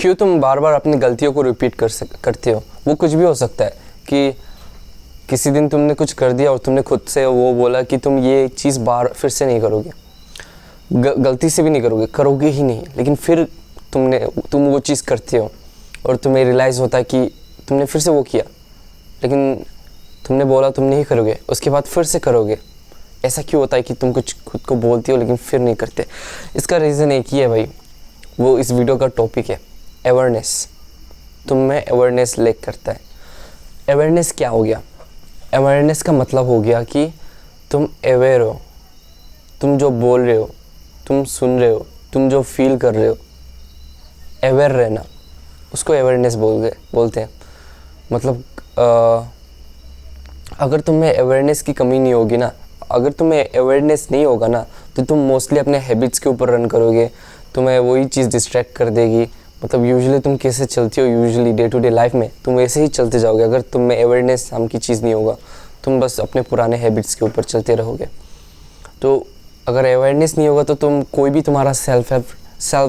क्यों तुम बार बार अपनी गलतियों को रिपीट करते हो। वो कुछ भी हो सकता है कि किसी दिन तुमने कुछ कर दिया और तुमने खुद से वो बोला कि तुम ये चीज़ बार फिर से नहीं करोगे, गलती से भी नहीं करोगे ही नहीं, लेकिन फिर तुम वो चीज़ करते हो और तुम्हें रियलाइज़ होता है कि तुमने फिर से वो किया, लेकिन तुमने बोला तुम नहीं करोगे, उसके बाद फिर से करोगे। ऐसा क्यों होता है कि तुम कुछ खुद को बोलते हो लेकिन फिर नहीं करते? इसका रीज़न एक ही है भाई, वो इस वीडियो का टॉपिक है अवेयरनेस। तुम में अवेयरनेस लैक करता है। अवेयरनेस क्या हो गया? अवेयरनेस का मतलब हो गया कि तुम अवेयर हो, तुम जो बोल रहे हो, तुम सुन रहे हो, तुम जो फील कर रहे हो, अवेयर रहना, उसको अवेयरनेस बोलते हैं। मतलब अगर तुम्हें अवेयरनेस की कमी नहीं होगी ना, अगर तुम्हें अवेयरनेस नहीं होगा ना, तो तुम मोस्टली अपने हैबिट्स के ऊपर रन करोगे, तुम्हें वही चीज़ डिस्ट्रैक्ट कर देगी। मतलब यूजुअली तुम कैसे चलती हो, usually day to day life में तुम ऐसे ही चलते जाओगे। अगर तुम में अवेयरनेस नाम की चीज़ नहीं होगा, तुम बस अपने पुराने हैबिट्स के ऊपर चलते रहोगे। तो अगर अवेयरनेस नहीं होगा तो तुम कोई भी तुम्हारा सेल्फ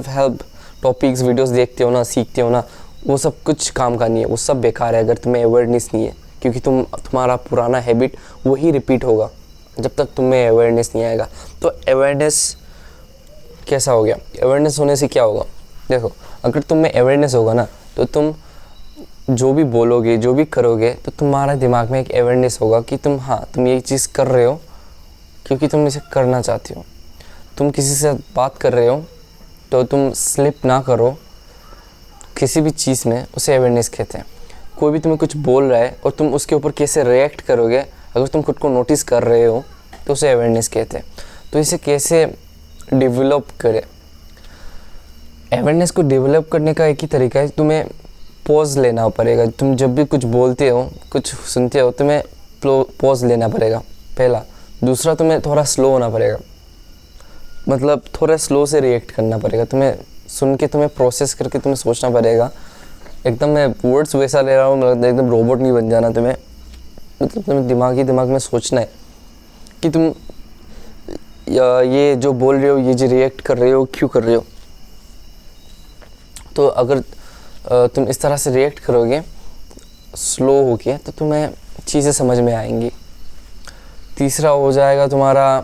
हेल्प टॉपिक्स वीडियोस देखते हो ना, सीखते हो ना, वो सब कुछ काम का नहीं है, वो सब बेकार है अगर तुम्हें अवेयरनेस नहीं है। क्योंकि तुम्हारा पुराना हैबिट वही रिपीट होगा जब तक तुम्हें अवेयरनेस नहीं आएगा। तो अवेयरनेस कैसा हो गया? अवेयरनेस होने से क्या होगा? देखो, अगर तुम में अवेयरनेस होगा ना, तो तुम जो भी बोलोगे, जो भी करोगे, तो तुम्हारा दिमाग में एक अवेयरनेस होगा कि तुम ये चीज़ कर रहे हो क्योंकि तुम इसे करना चाहते हो। तुम किसी से बात कर रहे हो तो तुम स्लिप ना करो किसी भी चीज़ में, उसे अवेयरनेस कहते हैं। कोई भी तुम्हें कुछ बोल रहा है और तुम उसके ऊपर कैसे रिएक्ट करोगे, अगर तुम खुद को नोटिस कर रहे हो तो उसे अवेयरनेस कहते हैं। तो इसे कैसे डेवलप करें? अवेयरनेस को डेवलप करने का एक ही तरीका है, तुम्हें पॉज लेना पड़ेगा। तुम जब भी कुछ बोलते हो, कुछ सुनते हो, तुम्हें पॉज लेना पड़ेगा, पहला। दूसरा, तुम्हें थोड़ा स्लो होना पड़ेगा, मतलब थोड़ा स्लो से रिएक्ट करना पड़ेगा। तुम्हें सुन के, तुम्हें प्रोसेस करके तुम्हें सोचना पड़ेगा। एकदम मैं वर्ड्स वैसा ले रहा हूँ, मतलब एकदम रोबोट नहीं बन जाना तुम्हें। मतलब तुम्हें दिमाग में सोचना है कि तुम ये जो बोल रहे हो, ये जो रिएक्ट कर रहे हो, क्यों कर रहे हो। तो अगर तुम इस तरह से रिएक्ट करोगे स्लो होके, तो तुम्हें चीज़ें समझ में आएंगी। तीसरा हो जाएगा तुम्हारा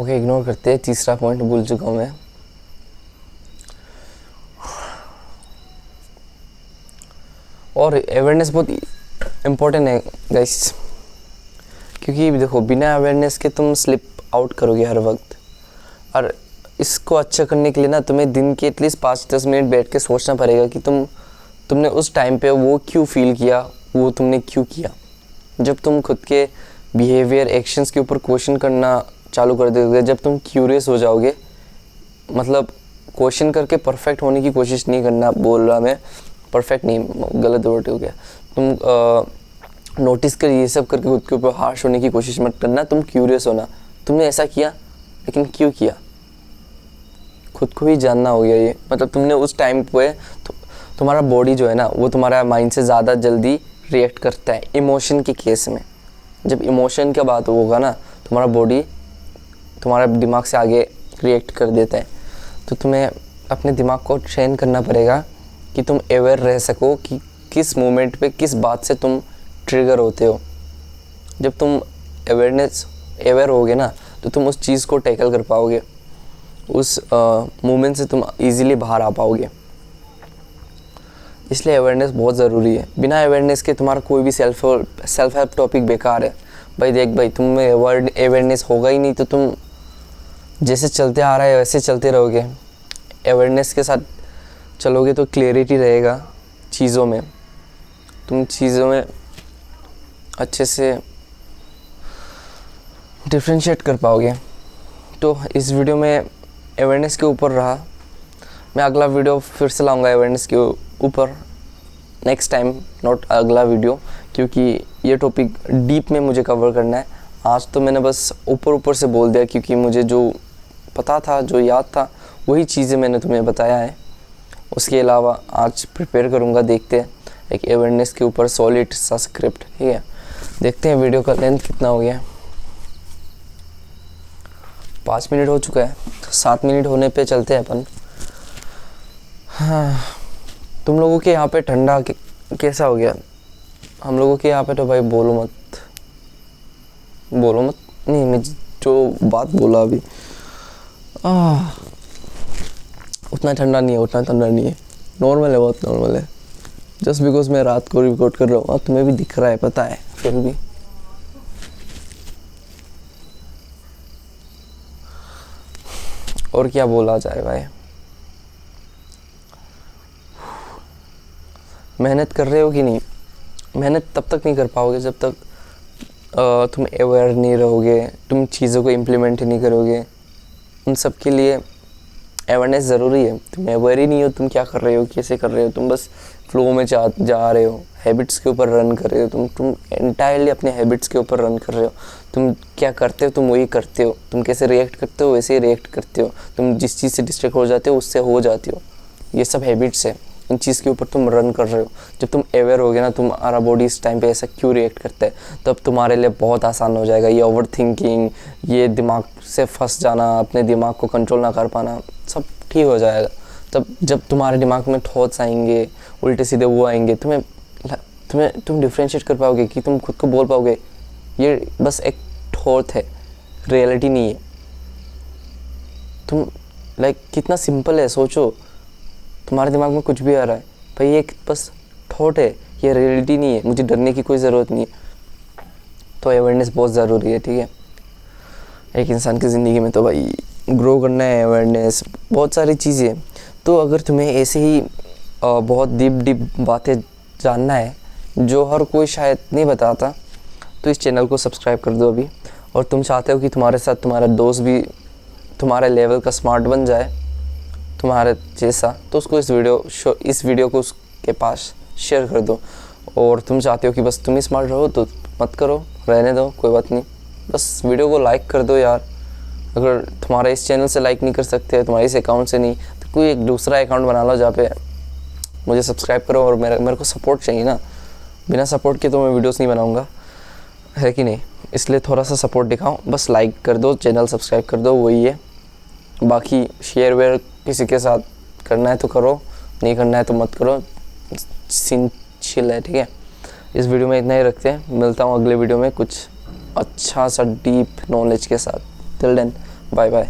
इग्नोर करते हैं, तीसरा पॉइंट भूल चुका हूँ मैं। और अवेयरनेस बहुत इम्पोर्टेंट है गाइस, क्योंकि देखो, बिना अवेयरनेस के तुम स्लिप आउट करोगे हर वक्त। और इसको अच्छा करने के लिए ना, तुम्हें दिन के एटलीस्ट 5-10 मिनट बैठ के सोचना पड़ेगा कि तुमने उस टाइम पे वो क्यों फील किया, वो तुमने क्यों किया। जब तुम खुद के बिहेवियर, एक्शंस के ऊपर क्वेश्चन करना चालू कर दोगे, जब तुम क्यूरियस हो जाओगे, मतलब क्वेश्चन करके परफेक्ट होने की कोशिश नहीं करना बोल रहा मैं, परफेक्ट नहीं, गलत वर्ड हो गया। तुम नोटिस कर, ये सब करके खुद के ऊपर हार्श होने की कोशिश मत करना, तुम क्यूरियस होना। तुमने ऐसा किया, लेकिन क्यों किया, खुद को ही जानना हो गया ये। मतलब तुमने उस टाइम पे तुम्हारा बॉडी जो है ना, वो तुम्हारा माइंड से ज़्यादा जल्दी रिएक्ट करता है इमोशन के केस में। जब इमोशन का बात होगा ना, तुम्हारा बॉडी तुम्हारा दिमाग से आगे रिएक्ट कर देता है। तो तुम्हें अपने दिमाग को ट्रेन करना पड़ेगा कि तुम अवेयर रह सको कि किस मोमेंट पे किस बात से तुम ट्रिगर होते हो। जब तुम अवेयर होगे ना, तो तुम उस चीज़ को टैकल कर पाओगे, उस मोमेंट से तुम इजीली बाहर आ पाओगे। इसलिए अवेयरनेस बहुत ज़रूरी है। बिना अवेयरनेस के तुम्हारा कोई भी सेल्फ हेल्प टॉपिक बेकार है भाई। देख भाई, तुम में अवेयरनेस होगा ही नहीं तो तुम जैसे चलते आ रहा है वैसे चलते रहोगे। अवेयरनेस के साथ चलोगे तो क्लियरिटी रहेगा चीज़ों में, तुम चीज़ों में अच्छे से डिफ्रेंशिएट कर पाओगे। तो इस वीडियो में अवेयरनेस के ऊपर रहा। मैं अगला वीडियो फिर से लाऊंगा अवेयरनेस के ऊपर नेक्स्ट टाइम, नॉट अगला वीडियो, क्योंकि ये टॉपिक डीप में मुझे कवर करना है। आज तो मैंने बस ऊपर से बोल दिया, क्योंकि मुझे जो पता था, जो याद था, वही चीज़ें मैंने तुम्हें बताया है। उसके अलावा आज प्रिपेयर करूँगा, देखते हैं एक अवेयरनेस के ऊपर सॉलिड सा स्क्रिप्ट, ठीक है। देखते हैं वीडियो का लेंथ कितना हो गया। 5 मिनट हो चुका है, 7 मिनट होने पे चलते हैं अपन। हाँ, तुम लोगों के यहाँ पे ठंडा कैसा हो गया? हम लोगों के यहाँ पे तो भाई बोलो मत नहीं, मैं जो बात बोला अभी उतना ठंडा नहीं है, नॉर्मल है, बहुत नॉर्मल है। जस्ट बिकॉज मैं रात को रिकॉर्ड कर रहा हूँ, तुम्हें भी दिख रहा है, पता है, फिर भी और क्या बोला जाए भाई। मेहनत कर रहे हो कि नहीं? मेहनत तब तक नहीं कर पाओगे जब तक तुम अवेयर नहीं रहोगे, तुम चीज़ों को इम्प्लीमेंट नहीं करोगे। उन सब के लिए अवेयरनेस ज़रूरी है। तुम अवेयर ही नहीं हो तुम क्या कर रहे हो, कैसे कर रहे हो, तुम बस फ्लो में जा रहे हो, हैबिट्स के ऊपर रन कर रहे हो, तुम एंटायरली अपने हैबिट्स के ऊपर रन कर रहे हो। तुम क्या करते हो तुम वही करते हो, तुम कैसे रिएक्ट करते हो वैसे ही रिएक्ट करते हो, तुम जिस चीज़ से डिस्ट्रैक्ट हो जाते हो उससे हो जाती हो। ये सब हैबिट्स है, इन चीज़ के ऊपर तुम रन कर रहे हो। जब तुम अवेयर होगे ना तुम्हारा बॉडी इस टाइम पे ऐसा क्यों रिएक्ट करता है, तब तुम्हारे लिए बहुत आसान हो जाएगा। ये ओवर थिंकिंग, ये दिमाग से फंस जाना, अपने दिमाग को कंट्रोल ना कर पाना, सब ठीक हो जाएगा। तब जब तुम्हारे दिमाग में थॉट्स आएंगे उल्टे सीधे वो आएंगे, तुम डिफ्रेंशिएट कर पाओगे कि तुम खुद को बोल पाओगे ये बस एक थॉट है, रियलिटी नहीं है। तुम कितना सिंपल है, सोचो, तुम्हारे दिमाग में कुछ भी आ रहा है, भाई ये बस थॉट है, ये रियलिटी नहीं है, मुझे डरने की कोई ज़रूरत नहीं है। तो अवेयरनेस बहुत ज़रूरी है, ठीक है। एक इंसान की ज़िंदगी में तो भाई ग्रो करना है, अवेयरनेस, बहुत सारी चीज़ें। तो अगर तुम्हें ऐसे ही बहुत डीप बातें जानना है जो हर कोई शायद नहीं बताता, तो इस चैनल को सब्सक्राइब कर दो अभी। और तुम चाहते हो कि तुम्हारे साथ तुम्हारा दोस्त भी तुम्हारे लेवल का स्मार्ट बन जाए, तुम्हारे जैसा, तो उसको इस वीडियो को उसके पास शेयर कर दो। और तुम चाहते हो कि बस तुम ही स्मार्ट रहो तो मत करो, रहने दो, कोई बात नहीं, बस वीडियो को लाइक कर दो यार। अगर तुम्हारा इस चैनल से लाइक नहीं कर सकते, तुम्हारे इस अकाउंट से नहीं, तो कोई एक दूसरा अकाउंट बना लो जहाँ पे मुझे सब्सक्राइब करो। और मेरे को सपोर्ट चाहिए ना, बिना सपोर्ट के तो मैं वीडियोस नहीं बनाऊँगा, है कि नहीं। इसलिए थोड़ा सा सपोर्ट दिखाओ, बस लाइक कर दो, चैनल सब्सक्राइब कर दो, वही है। बाकी शेयर वेयर किसी के साथ करना है तो करो, नहीं करना है तो मत करो, सीन चिल है, ठीक है। इस वीडियो में इतना ही रखते हैं, मिलता हूँ अगले वीडियो में कुछ अच्छा सा डीप नॉलेज के साथ। Till then, bye bye.